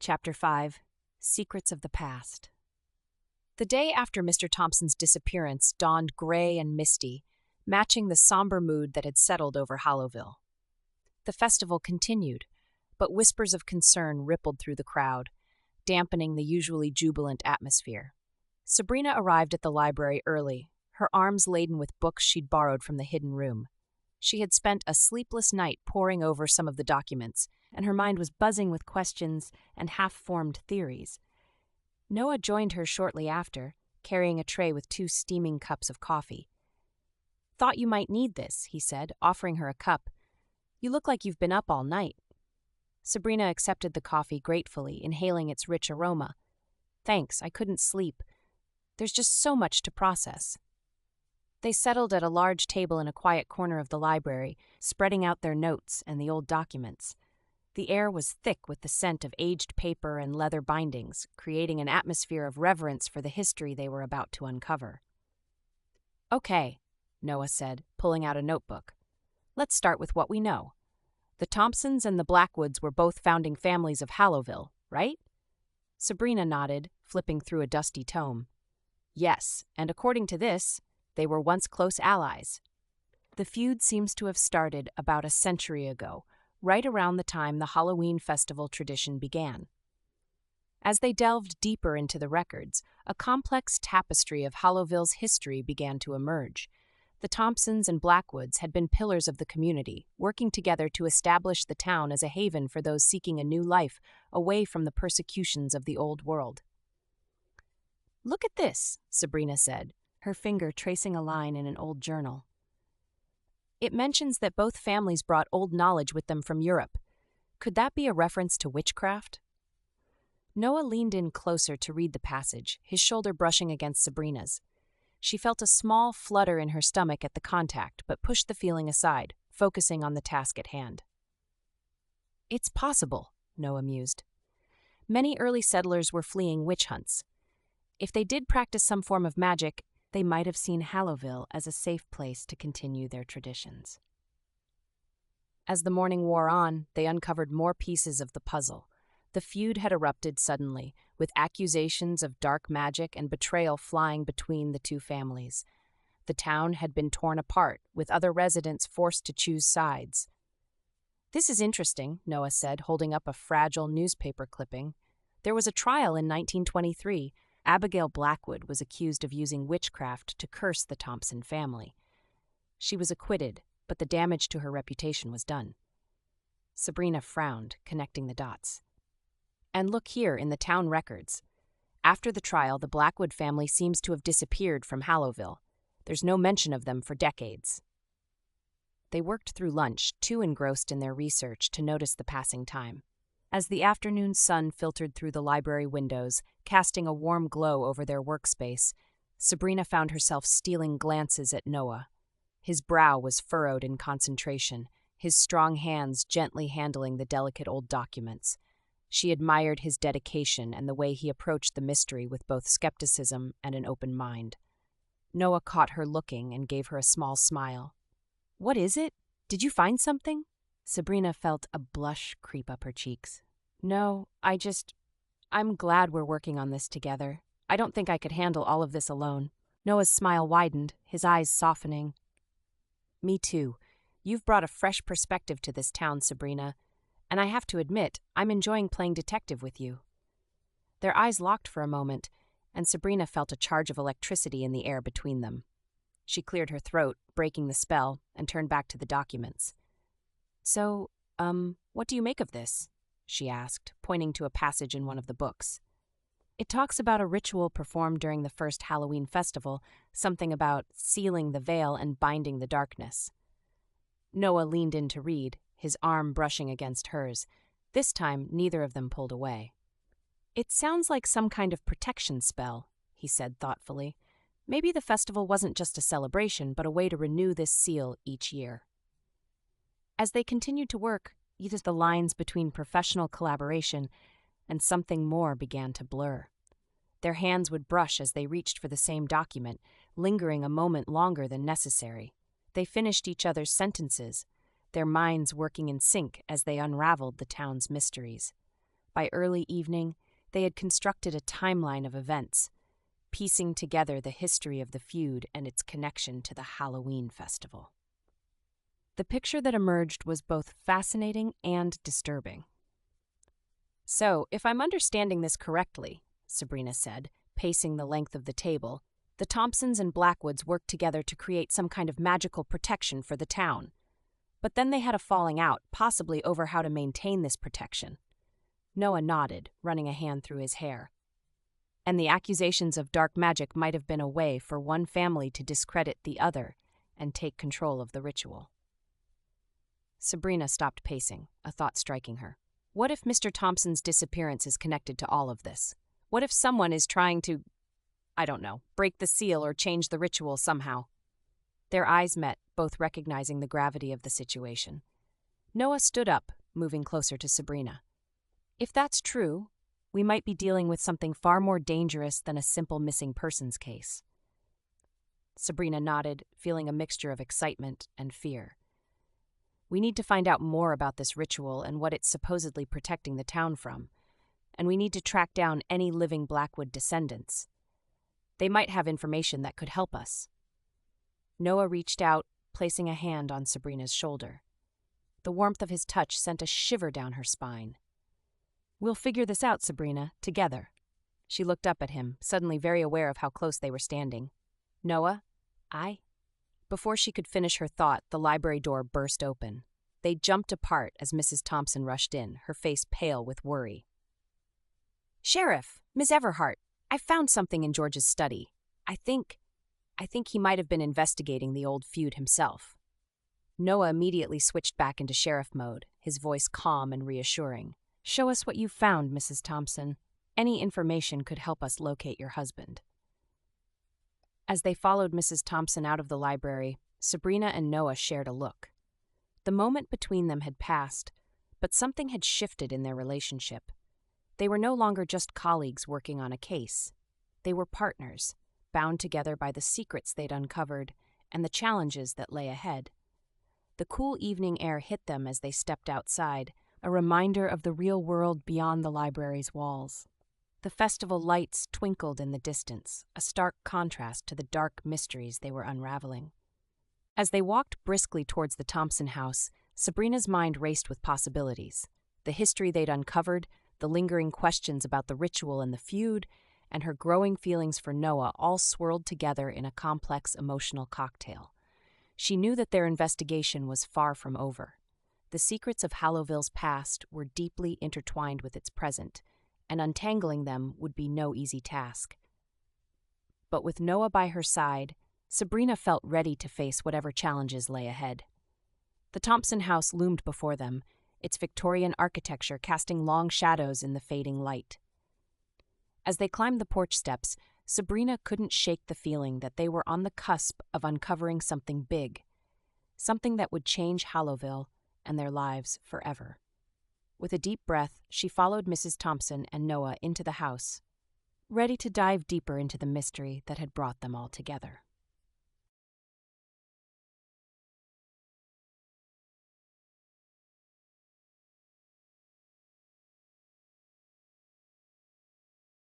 Chapter 5, Secrets of the Past. The day after Mr. Thompson's disappearance dawned gray and misty, matching the somber mood that had settled over Hallowville. The festival continued, but whispers of concern rippled through the crowd, dampening the usually jubilant atmosphere. Sabrina arrived at the library early, her arms laden with books she'd borrowed from the hidden room. She had spent a sleepless night poring over some of the documents, and her mind was buzzing with questions and half-formed theories. Noah joined her shortly after, carrying a tray with 2 steaming cups of coffee. "Thought you might need this," he said, offering her a cup. "You look like you've been up all night." Sabrina accepted the coffee gratefully, inhaling its rich aroma. "Thanks, I couldn't sleep. There's just so much to process." They settled at a large table in a quiet corner of the library, spreading out their notes and the old documents. The air was thick with the scent of aged paper and leather bindings, creating an atmosphere of reverence for the history they were about to uncover. "Okay," Noah said, pulling out a notebook. "Let's start with what we know. The Thompsons and the Blackwoods were both founding families of Hallowville, right?" Sabrina nodded, flipping through a dusty tome. "Yes, and according to this, they were once close allies. The feud seems to have started about a century ago, right around the time the Halloween festival tradition began." As they delved deeper into the records, a complex tapestry of Hallowville's history began to emerge. The Thompsons and Blackwoods had been pillars of the community, working together to establish the town as a haven for those seeking a new life away from the persecutions of the old world. "Look at this," Sabrina said, her finger tracing a line in an old journal. "It mentions that both families brought old knowledge with them from Europe. Could that be a reference to witchcraft?" Noah leaned in closer to read the passage, his shoulder brushing against Sabrina's. She felt a small flutter in her stomach at the contact, but pushed the feeling aside, focusing on the task at hand. "It's possible," Noah mused. "Many early settlers were fleeing witch hunts. If they did practice some form of magic, they might have seen Hallowville as a safe place to continue their traditions." As the morning wore on, they uncovered more pieces of the puzzle. The feud had erupted suddenly, with accusations of dark magic and betrayal flying between the two families. The town had been torn apart, with other residents forced to choose sides. "This is interesting," Noah said, holding up a fragile newspaper clipping. "There was a trial in 1923. Abigail Blackwood was accused of using witchcraft to curse the Thompson family. She was acquitted, but the damage to her reputation was done." Sabrina frowned, connecting the dots. "And look here in the town records. After the trial, the Blackwood family seems to have disappeared from Hallowville. There's no mention of them for decades." They worked through lunch, too engrossed in their research to notice the passing time. As the afternoon sun filtered through the library windows, casting a warm glow over their workspace, Sabrina found herself stealing glances at Noah. His brow was furrowed in concentration, his strong hands gently handling the delicate old documents. She admired his dedication and the way he approached the mystery with both skepticism and an open mind. Noah caught her looking and gave her a small smile. "What is it? Did you find something?" Sabrina felt a blush creep up her cheeks. "No, I'm glad we're working on this together. I don't think I could handle all of this alone." Noah's smile widened, his eyes softening. "Me too. You've brought a fresh perspective to this town, Sabrina. And I have to admit, I'm enjoying playing detective with you." Their eyes locked for a moment, and Sabrina felt a charge of electricity in the air between them. She cleared her throat, breaking the spell, and turned back to the documents. "So, what do you make of this?" she asked, pointing to a passage in one of the books. "It talks about a ritual performed during the first Halloween festival, something about sealing the veil and binding the darkness." Noah leaned in to read, his arm brushing against hers. This time, neither of them pulled away. "It sounds like some kind of protection spell," he said thoughtfully. "Maybe the festival wasn't just a celebration, but a way to renew this seal each year." As they continued to work, the lines between professional collaboration and something more began to blur. Their hands would brush as they reached for the same document, lingering a moment longer than necessary. They finished each other's sentences, their minds working in sync as they unraveled the town's mysteries. By early evening, they had constructed a timeline of events, piecing together the history of the feud and its connection to the Halloween festival. The picture that emerged was both fascinating and disturbing. "So, if I'm understanding this correctly," Sabrina said, pacing the length of the table, "the Thompsons and Blackwoods worked together to create some kind of magical protection for the town. But then they had a falling out, possibly over how to maintain this protection." Noah nodded, running a hand through his hair. "And the accusations of dark magic might have been a way for one family to discredit the other and take control of the ritual." Sabrina stopped pacing, a thought striking her. What if Mr. Thompson's disappearance is connected to all of this? What if someone is trying to, I don't know, break the seal or change the ritual somehow? Their eyes met, both recognizing the gravity of the situation. Noah stood up, moving closer to Sabrina. "If that's true, we might be dealing with something far more dangerous than a simple missing persons case." Sabrina nodded, feeling a mixture of excitement and fear. "We need to find out more about this ritual and what it's supposedly protecting the town from, and we need to track down any living Blackwood descendants. They might have information that could help us." Noah reached out, placing a hand on Sabrina's shoulder. The warmth of his touch sent a shiver down her spine. "We'll figure this out, Sabrina, together." She looked up at him, suddenly very aware of how close they were standing. "Noah, I?" Before she could finish her thought, the library door burst open. They jumped apart as Mrs. Thompson rushed in, her face pale with worry. "Sheriff, Miss Everhart, I found something in George's study. I think he might have been investigating the old feud himself." Noah immediately switched back into sheriff mode, his voice calm and reassuring. "Show us what you found, Mrs. Thompson. Any information could help us locate your husband." As they followed Mrs. Thompson out of the library, Sabrina and Noah shared a look. The moment between them had passed, but something had shifted in their relationship. They were no longer just colleagues working on a case. They were partners, bound together by the secrets they'd uncovered and the challenges that lay ahead. The cool evening air hit them as they stepped outside, a reminder of the real world beyond the library's walls. The festival lights twinkled in the distance, a stark contrast to the dark mysteries they were unraveling. As they walked briskly towards the Thompson house, Sabrina's mind raced with possibilities. The history they'd uncovered, the lingering questions about the ritual and the feud, and her growing feelings for Noah all swirled together in a complex emotional cocktail. She knew that their investigation was far from over. The secrets of Hallowville's past were deeply intertwined with its present, and untangling them would be no easy task. But with Noah by her side, Sabrina felt ready to face whatever challenges lay ahead. The Thompson house loomed before them, its Victorian architecture casting long shadows in the fading light. As they climbed the porch steps, Sabrina couldn't shake the feeling that they were on the cusp of uncovering something big, something that would change Hallowville and their lives forever. With a deep breath, she followed Mrs. Thompson and Noah into the house, ready to dive deeper into the mystery that had brought them all together.